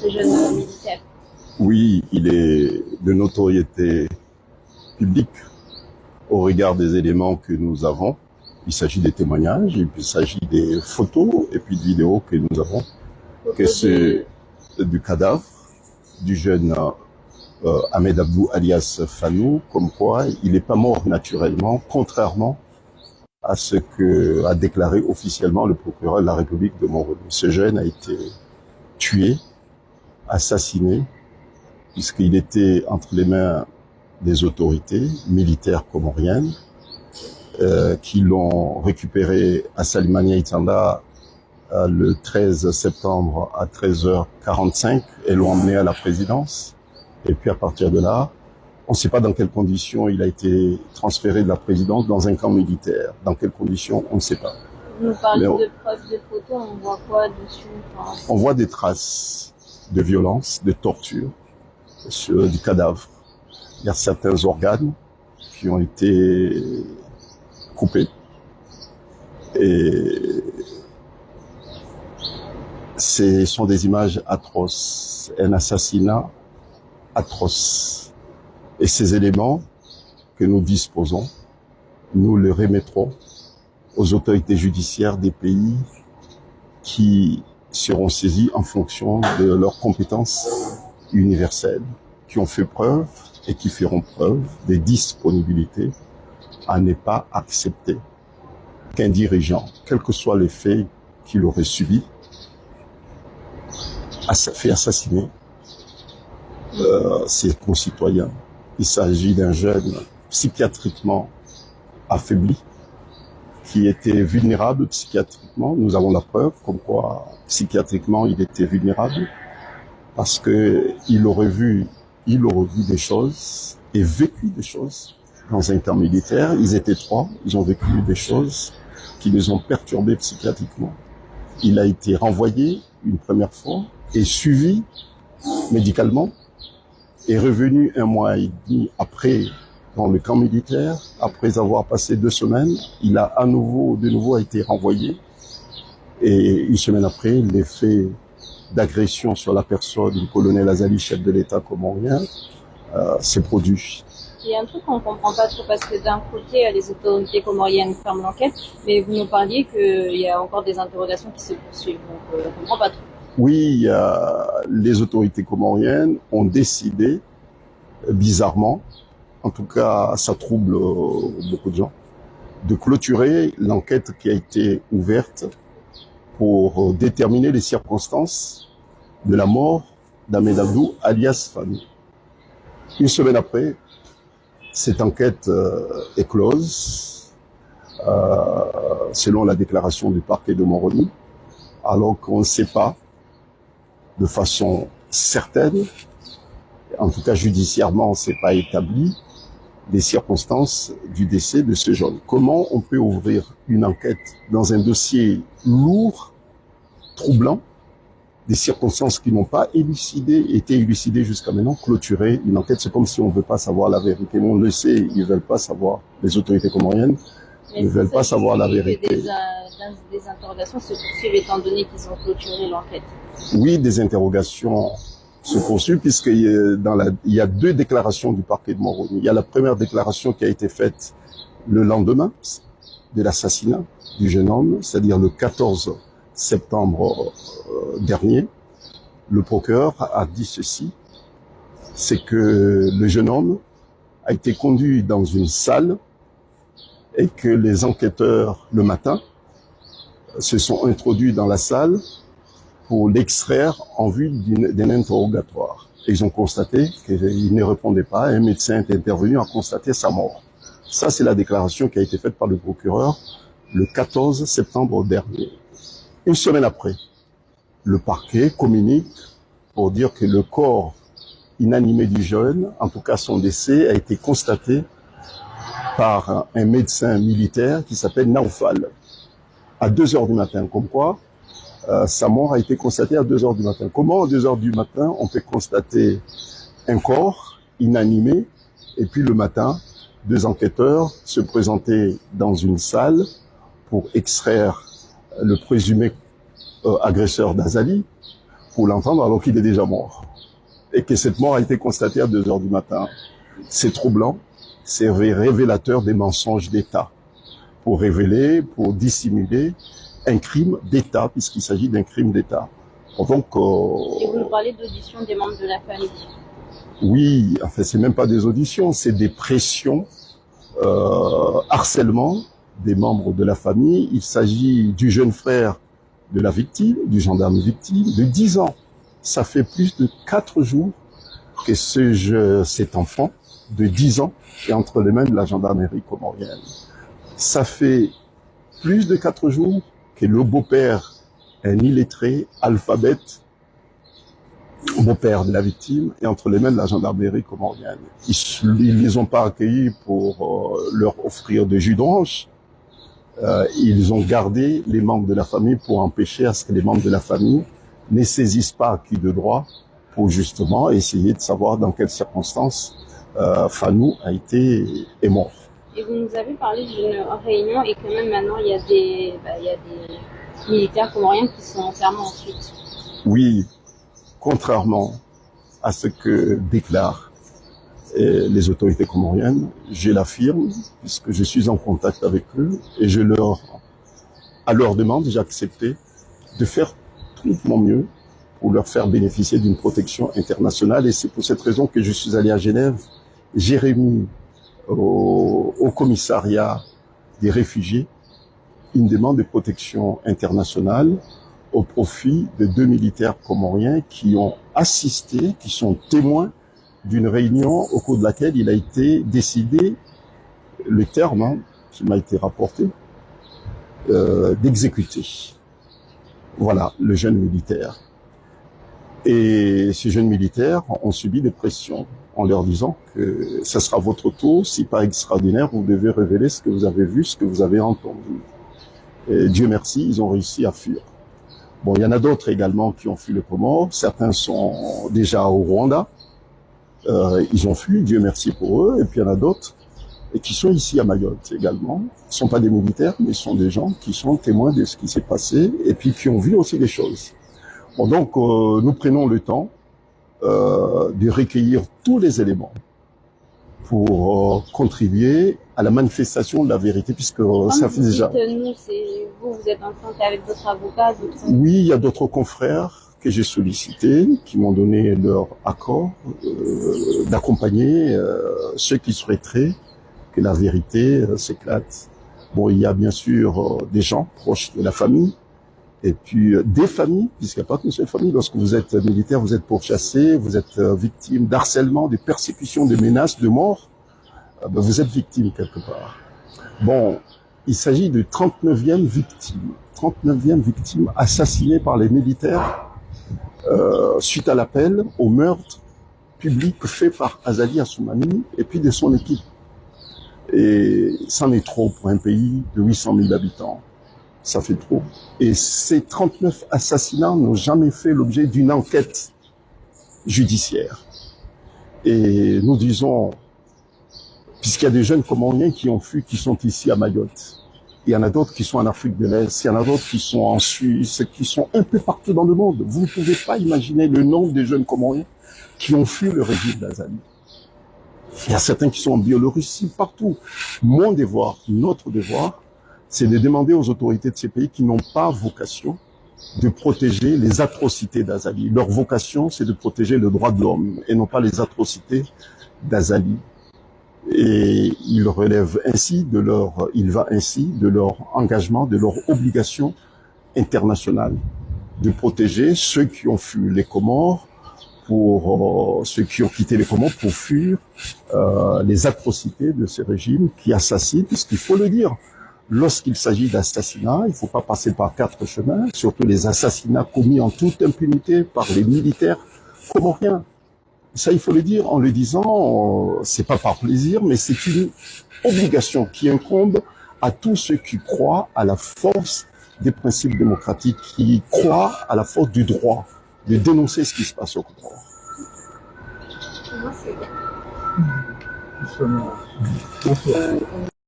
ce jeune militaire? Oui, il est de notoriété publique au regard des éléments que nous avons. Il s'agit des témoignages, il s'agit des photos et puis de vidéos que nous avons, que c'est du cadavre du jeune Ahmed Abdou alias Fanou, comme quoi il n'est pas mort naturellement, contrairement à ce que a déclaré officiellement le procureur de la République de Moroni. Ce jeune a été tué, assassiné, puisqu'il était entre les mains des autorités militaires comoriennes qui l'ont récupéré à Salimania Itanda le 13 septembre à 13h45 et l'ont emmené à la présidence. Et puis à partir de là, on ne sait pas dans quelles conditions il a été transféré de la présidence dans un camp militaire. Dans quelles conditions, on ne sait pas. Vous nous parlez de preuves de photos, on voit quoi dessus? On voit des traces de violence, de torture sur du cadavre. Il y a certains organes qui ont été coupés. Et ce sont des images atroces, un assassinat atroce. Et ces éléments que nous disposons, nous les remettrons aux autorités judiciaires des pays qui seront saisis en fonction de leurs compétences universelles, qui ont fait preuve et qui feront preuve des disponibilités à ne pas accepter qu'un dirigeant, quels que soient les faits qu'il aurait subis, fait assassiner ses concitoyens. Il s'agit d'un jeune psychiatriquement affaibli, qui était vulnérable psychiatriquement. Nous avons la preuve comme quoi psychiatriquement il était vulnérable parce que il aurait vu des choses et vécu des choses dans un camp militaire. Ils étaient 3, ils ont vécu des choses qui les ont perturbés psychiatriquement. Il a été renvoyé une première fois et suivi médicalement, est revenu 1 mois et demi après dans le camp militaire. Après avoir passé 2 semaines, il a de nouveau été renvoyé. Et 1 semaine après, les faits d'agression sur la personne du colonel Azali, chef de l'État comorien, s'est produit. Il y a un truc qu'on ne comprend pas trop parce que d'un côté, les autorités comoriennes ferment l'enquête, mais vous nous parliez qu'il y a encore des interrogations qui se poursuivent. Donc on ne comprend pas trop. Oui, les autorités comoriennes ont décidé, bizarrement, en tout cas ça trouble beaucoup de gens, de clôturer l'enquête qui a été ouverte pour déterminer les circonstances de la mort d'Ahmed Abdou alias Fanou. 1 semaine après, cette enquête est close, selon la déclaration du parquet de Moroni, alors qu'on ne sait pas de façon certaine, en tout cas judiciairement, c'est pas établi, les circonstances du décès de ce jeune. Comment on peut ouvrir une enquête dans un dossier lourd, troublant, des circonstances qui n'ont pas été élucidées jusqu'à maintenant, clôturer une enquête? C'est comme si on ne veut pas savoir la vérité. On le sait, ils ne veulent pas savoir, les autorités comoriennes ne veulent pas savoir la vérité. Des interrogations se poursuivent étant donné qu'ils ont clôturé l'enquête. Oui, des interrogations se poursuivent puisqu'il y a 2 déclarations du parquet de Moroni. Il y a la première déclaration qui a été faite le lendemain de l'assassinat du jeune homme, c'est-à-dire le 14 septembre dernier. Le procureur a dit ceci, c'est que le jeune homme a été conduit dans une salle et que les enquêteurs, le matin, se sont introduits dans la salle pour l'extraire en vue d'un interrogatoire. Et ils ont constaté qu'il ne répondait pas. Un médecin est intervenu à constater sa mort. Ça, c'est la déclaration qui a été faite par le procureur le 14 septembre dernier. 1 semaine après, le parquet communique pour dire que le corps inanimé du jeune, en tout cas son décès, a été constaté par un médecin militaire qui s'appelle Naoufal, à 2h du matin, comme quoi sa mort a été constatée à 2h du matin. Comment à 2h du matin on peut constater un corps inanimé et puis le matin, 2 enquêteurs se présentaient dans une salle pour extraire le présumé agresseur d'Azali, pour l'entendre alors qu'il est déjà mort. Et que cette mort a été constatée à 2 heures du matin. C'est troublant, c'est révélateur des mensonges d'État. Pour révéler, pour dissimuler un crime d'État, puisqu'il s'agit d'un crime d'État. Donc, et vous nous parlez d'audition des membres de la famille. Oui, enfin, c'est même pas des auditions, c'est des pressions, harcèlement des membres de la famille. Il s'agit du jeune frère de la victime, du gendarme victime, de 10 ans. Ça fait plus de 4 jours que cet enfant de 10 ans est entre les mains de la gendarmerie comorienne. Ça fait plus de 4 jours que le beau-père, un illettré, alphabète, beau-père de la victime, est entre les mains de la gendarmerie comorienne. Ils les ont pas accueillis pour leur offrir de jus d'orange. Ils ont gardé les membres de la famille pour empêcher à ce que les membres de la famille ne saisissent pas acquis de droit pour justement essayer de savoir dans quelles circonstances Fanou est mort. Et vous nous avez parlé d'une réunion et que même maintenant il y a des militaires comoriens qui sont enfermés ensuite. Oui, contrairement à ce que déclarent les autorités comoriennes, je l'affirme puisque je suis en contact avec eux et à leur demande, j'ai accepté de faire tout mon mieux pour leur faire bénéficier d'une protection internationale. Et c'est pour cette raison que je suis allé à Genève. J'ai remis au commissariat des réfugiés une demande de protection internationale au profit de 2 militaires comoriens qui ont assisté, qui sont témoins d'une réunion au cours de laquelle il a été décidé, le terme qui m'a été rapporté, d'exécuter. Voilà, le jeune militaire. Et ces jeunes militaires ont subi des pressions en leur disant que ça sera votre tour, si pas extraordinaire, vous devez révéler ce que vous avez vu, ce que vous avez entendu. Et Dieu merci, ils ont réussi à fuir. Bon, il y en a d'autres également qui ont fui le Comores, certains sont déjà au Rwanda, ils ont fui, Dieu merci pour eux, et puis il y en a d'autres qui sont ici à Mayotte également. Ils ne sont pas des militaires, mais ce sont des gens qui sont témoins de ce qui s'est passé, et puis qui ont vu aussi des choses. Bon, donc, nous prenons le temps de recueillir tous les éléments pour contribuer à la manifestation de la vérité, puisque ça fait déjà... Vous êtes en contact avec d'autres avocats, Oui, il y a d'autres confrères que j'ai sollicités, qui m'ont donné leur accord d'accompagner ceux qui souhaiteraient que la vérité s'éclate. Bon, il y a bien sûr des gens proches de la famille, et puis des familles, puisqu'il n'y a pas qu'une seule famille. Lorsque vous êtes militaire, vous êtes pourchassé, vous êtes victime d'harcèlement, de persécutions, de menaces, de mort. Vous êtes victime quelque part. Bon, il s'agit de 39e victime. 39e victime assassinée par les militaires suite à l'appel au meurtre public fait par Azali Assoumani et puis de son équipe. Et c'en est trop pour un pays de 800 000 habitants. Ça fait trop. Et ces 39 assassinats n'ont jamais fait l'objet d'une enquête judiciaire. Et nous disons, puisqu'il y a des jeunes Comoriens qui ont fui, qui sont ici à Mayotte, il y en a d'autres qui sont en Afrique de l'Est, il y en a d'autres qui sont en Suisse, qui sont un peu partout dans le monde. Vous ne pouvez pas imaginer le nombre de jeunes Comoriens qui ont fui le régime d'Azali. Il y a certains qui sont en Biélorussie, partout. Mon devoir, notre devoir, c'est de demander aux autorités de ces pays qui n'ont pas vocation de protéger les atrocités d'Azali. Leur vocation, c'est de protéger le droit de l'homme et non pas les atrocités d'Azali. Et il va ainsi de leur engagement, de leur obligation internationale de protéger ceux qui ont fui les Comores, pour ceux qui ont quitté les Comores pour fuir les atrocités de ces régimes qui assassinent, puisqu'il faut le dire, lorsqu'il s'agit d'assassinats, il ne faut pas passer par 4 chemins, surtout les assassinats commis en toute impunité par les militaires comoriens. Ça, il faut le dire en le disant, c'est pas par plaisir, mais c'est une obligation qui incombe à tous ceux qui croient à la force des principes démocratiques, qui croient à la force du droit, de dénoncer ce qui se passe au Comores. Bonsoir.